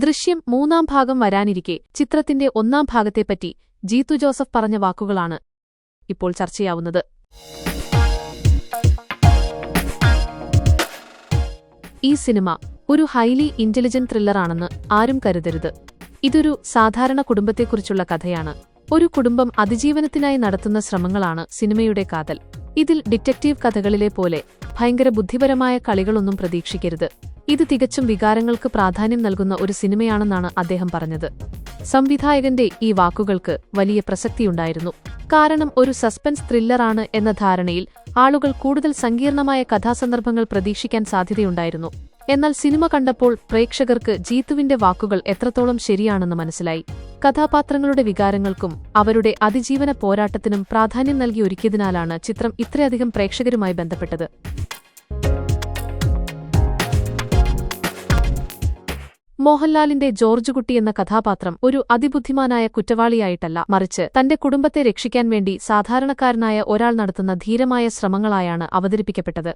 ദൃശ്യം 3-ാം ഭാഗം വരാനിരിക്കെ ചിത്രത്തിന്റെ 1-ാം ഭാഗത്തെപ്പറ്റി ജീത്തു ജോസഫ് പറഞ്ഞ വാക്കുകളാണ് ഇപ്പോൾ ചർച്ചയാവുന്നത്. ഈ സിനിമ ഒരു ഹൈലി ഇന്റലിജന്റ് ത്രില്ലറാണെന്ന് ആരും കരുതരുത്. ഇതൊരു സാധാരണ കുടുംബത്തെക്കുറിച്ചുള്ള കഥയാണ്. ഒരു കുടുംബം അതിജീവനത്തിനായി നടത്തുന്ന ശ്രമങ്ങളാണ് സിനിമയുടെ കാതൽ. ഇതിൽ ഡിറ്റക്റ്റീവ് കഥകളിലെ പോലെ ഭയങ്കര ബുദ്ധിപരമായ കളികളൊന്നും പ്രതീക്ഷിക്കരുത്. ഇത് തികച്ചും വികാരങ്ങൾക്ക് പ്രാധാന്യം നൽകുന്ന ഒരു സിനിമയാണെന്നാണ് അദ്ദേഹം പറഞ്ഞത്. സംവിധായകന്റെ ഈ വാക്കുകൾക്ക് വലിയ പ്രസക്തിയുണ്ടായിരുന്നു. കാരണം ഒരു സസ്പെൻസ് ത്രില്ലറാണ് എന്ന ധാരണയിൽ ആളുകൾ കൂടുതൽ സങ്കീർണമായ കഥാസന്ദർഭങ്ങൾ പ്രതീക്ഷിക്കാൻ സാധ്യതയുണ്ടായിരുന്നു. എന്നാൽ സിനിമ കണ്ടപ്പോൾ പ്രേക്ഷകർക്ക് ജീത്തുവിന്റെ വാക്കുകൾ എത്രത്തോളം ശരിയാണെന്ന് മനസ്സിലായി. കഥാപാത്രങ്ങളുടെ വികാരങ്ങൾക്കും അവരുടെ അതിജീവന പോരാട്ടത്തിനും പ്രാധാന്യം നൽകി ഒരുക്കിയതിനാലാണ് ചിത്രം ഇത്രയധികം പ്രേക്ഷകരുമായി ബന്ധപ്പെട്ടത്. മോഹൻലാലിന്റെ ജോർജ് കുട്ടി എന്ന കഥാപാത്രം ഒരു അതിബുദ്ധിമാനായ കുറ്റവാളിയായിട്ടല്ല, മറിച്ച് തന്റെ കുടുംബത്തെ രക്ഷിക്കാൻ വേണ്ടി സാധാരണക്കാരനായ ഒരാൾ നടത്തുന്ന ധീരമായ ശ്രമങ്ങളായാണ് അവതരിപ്പിക്കപ്പെട്ടത്.